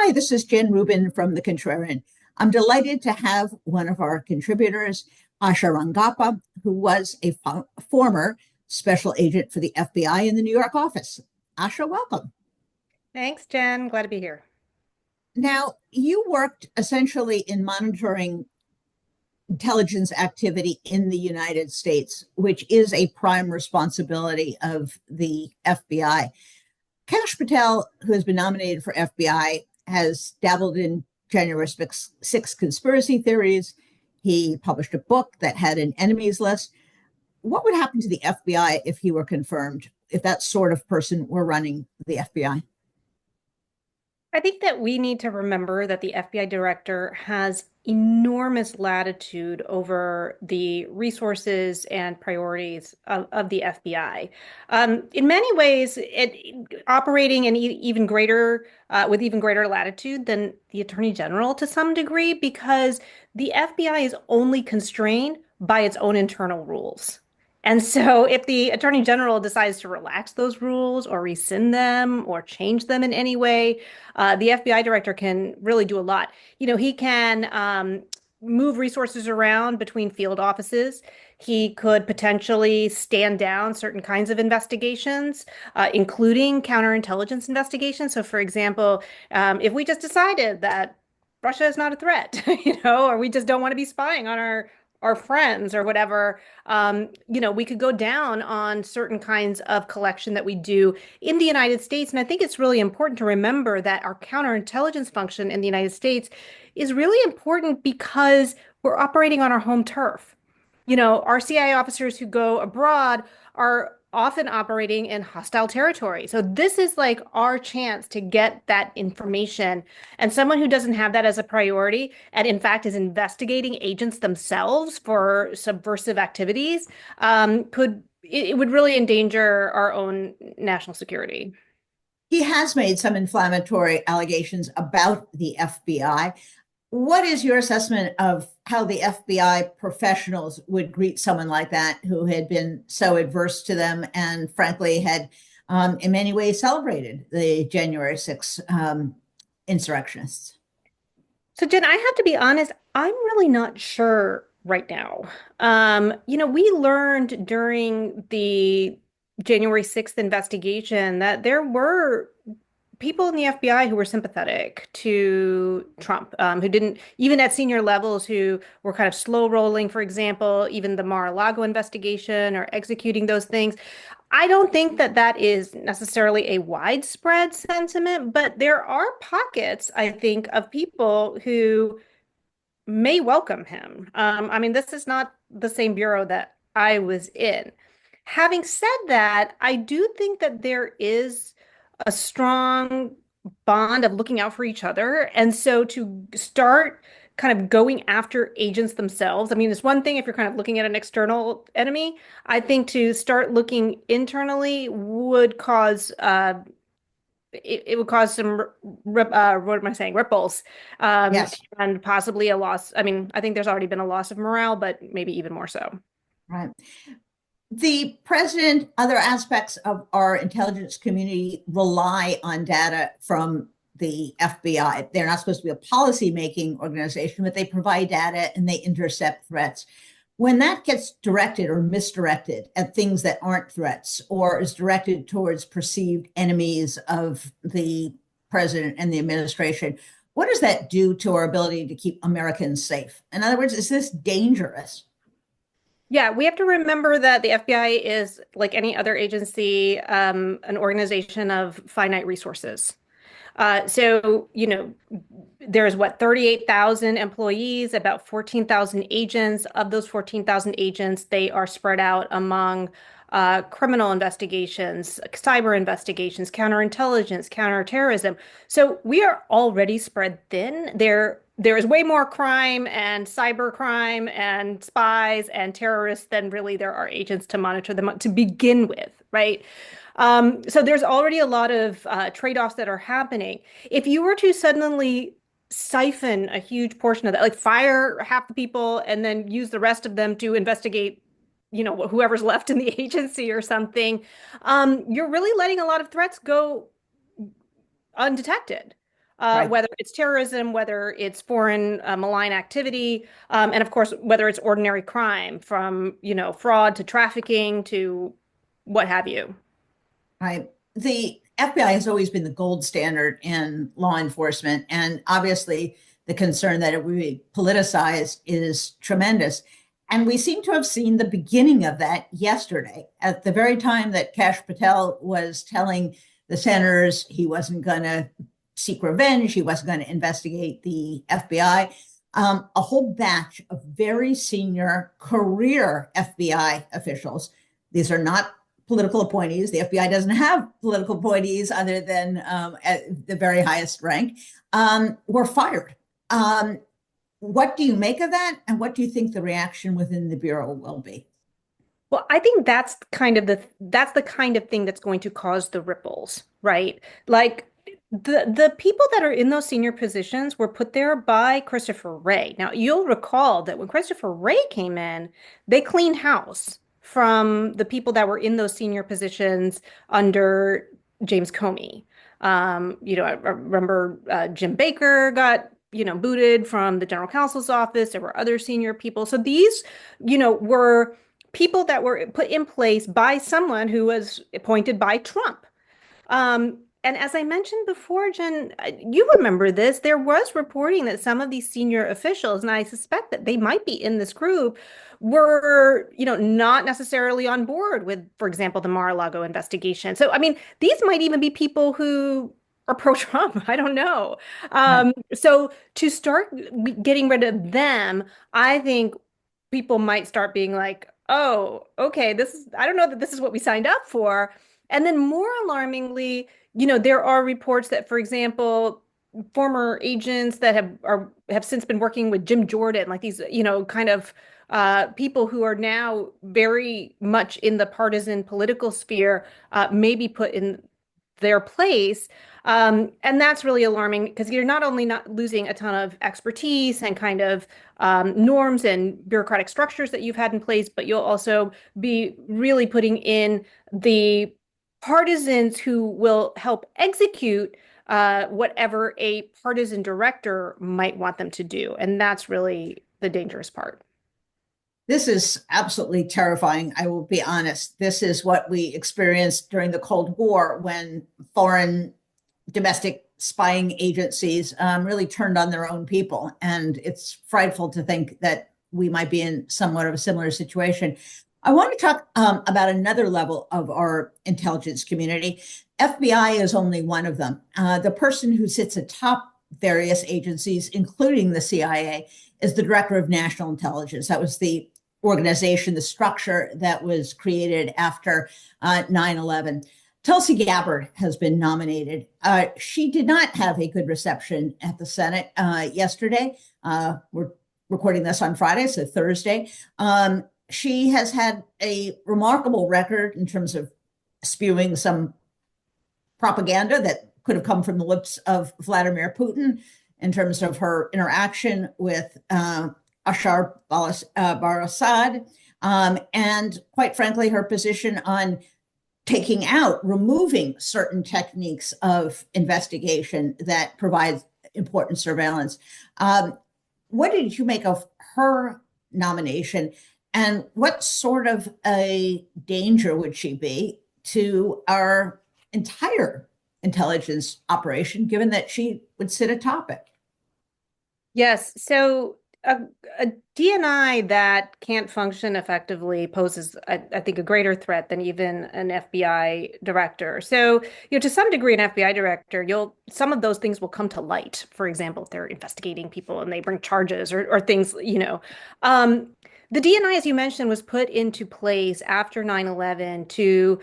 Hi, this is Jen Rubin from The Contrarian. I'm delighted to have one of our contributors, Asha Rangappa, who was a former special agent for the FBI in the New York office. Asha, welcome. Thanks, Jen. Glad to be here. Now, you worked essentially in monitoring intelligence activity in the United States, which is a prime responsibility of the FBI. Kash Patel, who has been nominated for FBI, has dabbled in January 6 conspiracy theories. He published a book that had an enemies list. What would happen to the FBI if he were confirmed, if that sort of person were running the FBI? I think that we need to remember that the FBI director has enormous latitude over the resources and priorities of the FBI. In many ways, operating in even greater with even greater latitude than the Attorney General to some degree, because the FBI is only constrained by its own internal rules. And so if the Attorney General decides to relax those rules or rescind them or change them in any way, the FBI director can really do a lot. He can move resources around between field offices. He could potentially stand down certain kinds of investigations, including counterintelligence investigations. So, for example, if we just decided that Russia is not a threat, or we just don't want to be spying on our friends or whatever, we could go down on certain kinds of collection that we do in the United States. And I think it's really important to remember that our counterintelligence function in the United States is really important because we're operating on our home turf. Our CIA officers who go abroad are often operating in hostile territory. So this is like our chance to get that information. And someone who doesn't have that as a priority and in fact is investigating agents themselves for subversive activities, it would really endanger our own national security. He has made some inflammatory allegations about the FBI. What is your assessment of how the FBI professionals would greet someone like that who had been so adverse to them and, frankly, had in many ways celebrated the January 6th insurrectionists? So, Jen, I have to be honest, I'm really not sure right now. We learned during the January 6th investigation that there were people in the FBI who were sympathetic to Trump, who didn't, even at senior levels, who were kind of slow rolling, for example, even the Mar-a-Lago investigation or executing those things. I don't think that that is necessarily a widespread sentiment, but there are pockets, I think, of people who may welcome him. I mean, this is not the same bureau that I was in. Having said that, I do think that there is a strong bond of looking out for each other. And so to start kind of going after agents themselves, I mean, it's one thing if you're kind of looking at an external enemy. I think to start looking internally would cause it would cause some what am I saying, ripples, Yes, and possibly a loss. I mean, I think there's already been a loss of morale, but maybe even more so. right. The president, other aspects of our intelligence community rely on data from the FBI. They're not supposed to be a policy-making organization, but they provide data and they intercept threats. When that gets directed or misdirected at things that aren't threats or is directed towards perceived enemies of the president and the administration, what does that do to our ability to keep Americans safe? In other words, is this dangerous? Yeah, we have to remember that the FBI is, like any other agency, an organization of finite resources. So, there's what, 38,000 employees, about 14,000 agents. Of those 14,000 agents, they are spread out among criminal investigations, cyber investigations, counterintelligence, counterterrorism. So we are already spread thin. There is way more crime and cyber crime and spies and terrorists than really there are agents to monitor them to begin with, right? So there's already a lot of trade-offs that are happening. If you were to suddenly siphon a huge portion of that, like fire half the people and then use the rest of them to investigate, whoever's left in the agency or something, you're really letting a lot of threats go undetected. Right. whether it's terrorism, whether it's foreign malign activity, and of course, whether it's ordinary crime from, fraud to trafficking to what have you. Right. The FBI has always been the gold standard in law enforcement, and obviously the concern that it would be politicized is tremendous. And we seem to have seen the beginning of that yesterday. At the very time that Kash Patel was telling the senators he wasn't going to seek revenge, he wasn't going to investigate the FBI, a whole batch of very senior career FBI officials. These are not political appointees. The FBI doesn't have political appointees other than at the very highest rank, were fired. What do you make of that? And what do you think the reaction within the Bureau will be? Well, I think that's the kind of thing that's going to cause the ripples, right? Like the people that are in those senior positions were put there by Christopher Wray. Now, you'll recall that when Christopher Wray came in, they cleaned house from the people that were in those senior positions under James Comey. I remember Jim Baker got, booted from the general counsel's office. There were other senior people. So these, were people that were put in place by someone who was appointed by Trump. And as I mentioned before, Jen, you remember this, there was reporting that some of these senior officials, and I suspect that they might be in this group, were, not necessarily on board with, for example, the Mar-a-Lago investigation. So, I mean, these might even be people who are pro-Trump. I don't know. Right. So to start getting rid of them, I think people might start being like, oh, okay, I don't know that this is what we signed up for. And then more alarmingly, there are reports that, for example, former agents that have since been working with Jim Jordan, like these, kind of people who are now very much in the partisan political sphere, may be put in their place. And that's really alarming because you're not only not losing a ton of expertise and kind of norms and bureaucratic structures that you've had in place, but you'll also be really putting in the partisans who will help execute whatever a partisan director might want them to do. And that's really the dangerous part. This is absolutely terrifying. I will be honest. This is what we experienced during the Cold War when foreign domestic spying agencies really turned on their own people. And it's frightful to think that we might be in somewhat of a similar situation. I want to talk about another level of our intelligence community. FBI is only one of them. The person who sits atop various agencies, including the CIA, is the Director of National Intelligence. That was the organization, the structure that was created after 9/11. Tulsi Gabbard has been nominated. She did not have a good reception at the Senate yesterday. We're recording this on Friday, so Thursday. She has had a remarkable record in terms of spewing some propaganda that could have come from the lips of Vladimir Putin in terms of her interaction with Ashar Barasad, and quite frankly, her position on taking out, removing certain techniques of investigation that provide important surveillance. What did you make of her nomination, and what sort of a danger would she be to our entire intelligence operation, given that she would sit atop it? Yes. So a, a DNI that can't function effectively poses, I think, a greater threat than even an FBI director. So, to some degree, an FBI director, some of those things will come to light. For example, if they're investigating people and they bring charges or things, the DNI, as you mentioned, was put into place after 9/11 to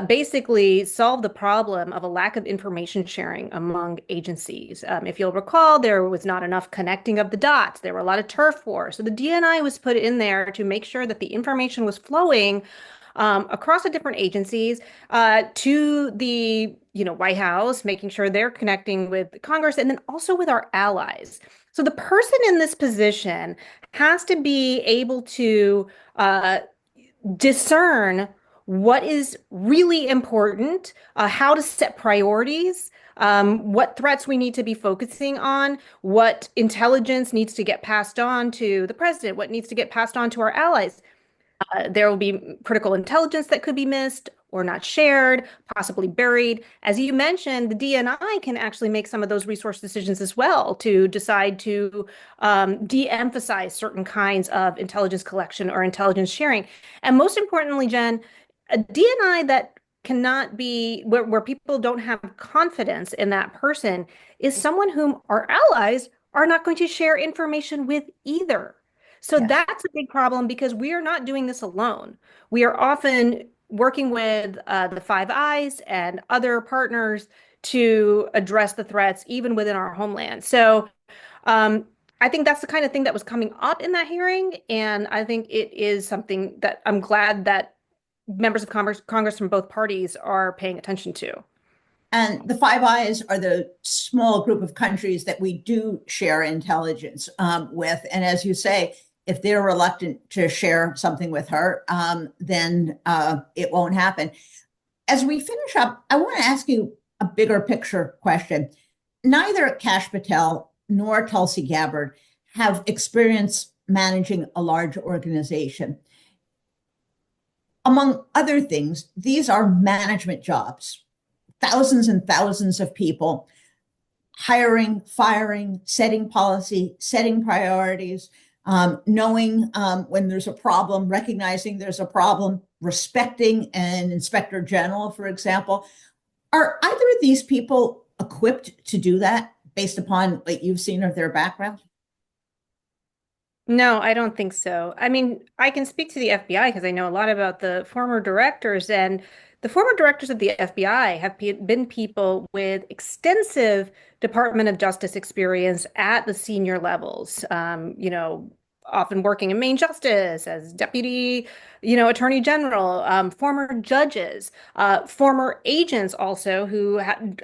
basically solve the problem of a lack of information sharing among agencies. If you'll recall, there was not enough connecting of the dots. There were a lot of turf wars. So the DNI was put in there to make sure that the information was flowing across the different agencies to the White House, making sure they're connecting with Congress and then also with our allies. So the person in this position has to be able to discern what is really important, how to set priorities, what threats we need to be focusing on, what intelligence needs to get passed on to the president, what needs to get passed on to our allies. There will be critical intelligence that could be missed or not shared, possibly buried. As you mentioned, the DNI can actually make some of those resource decisions as well to decide to de-emphasize certain kinds of intelligence collection or intelligence sharing. And most importantly, Jen, a DNI that cannot be where people don't have confidence in that person is someone whom our allies are not going to share information with either. So Yes. that's a big problem because we are not doing this alone. We are often working with the Five Eyes and other partners to address the threats, even within our homeland. So um, I think that's the kind of thing that was coming up in that hearing. And I think it is something that I'm glad that members of Congress from both parties are paying attention to. And the Five Eyes are the small group of countries that we do share intelligence with. And as you say, if they're reluctant to share something with her, then it won't happen. As we finish up, I want to ask you a bigger picture question. Neither Kash Patel nor Tulsi Gabbard have experience managing a large organization. Among other things, these are management jobs, thousands and thousands of people, hiring, firing, setting policy, setting priorities, knowing when there's a problem, recognizing there's a problem, respecting an inspector general, for example. Are either of these people equipped to do that based upon what you've seen of their background? No, I don't think so. I mean, I can speak to the FBI because I know a lot about the former directors, and the former directors of the FBI have been people with extensive Department of Justice experience at the senior levels. Often working in Main Justice as deputy, attorney general, former judges, former agents also who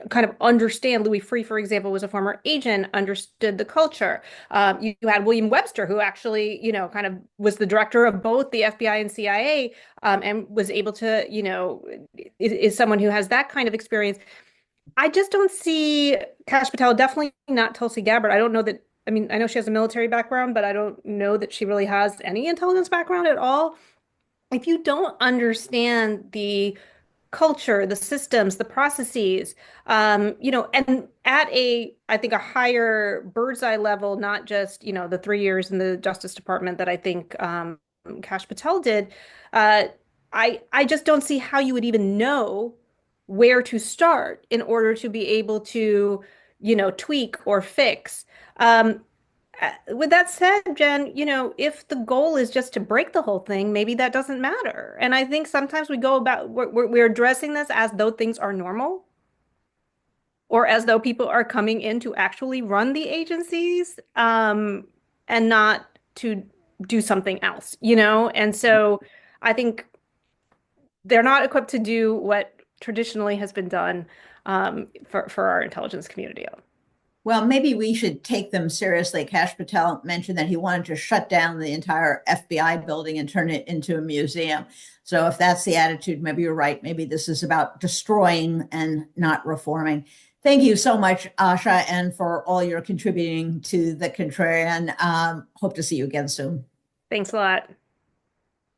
kind of understand. Louis Freeh, for example, was a former agent, understood the culture. You had William Webster, who actually, kind of was the director of both the FBI and CIA, and was able to, is someone who has that kind of experience. I just don't see Kash Patel, definitely not Tulsi Gabbard. I don't know that, I mean, I know she has a military background, but I don't know that she really has any intelligence background at all. If you don't understand the culture, the systems, the processes, and at I think a higher bird's eye level, not just, the 3 years in the Justice Department that I think Kash Patel did, uh, I just don't see how you would even know where to start in order to be able to, tweak or fix. Um, with that said, Jen, if the goal is just to break the whole thing, maybe that doesn't matter. And I think sometimes we go about, we're addressing this as though things are normal or as though people are coming in to actually run the agencies, and not to do something else, And so I think they're not equipped to do what traditionally has been done, for our intelligence community. Well, maybe we should take them seriously. Kash Patel mentioned that he wanted to shut down the entire FBI building and turn it into a museum. So if that's the attitude, maybe you're right. Maybe this is about destroying and not reforming. Thank you so much, Asha, and for all your contributing to the Contrarian. Hope to see you again soon. Thanks a lot.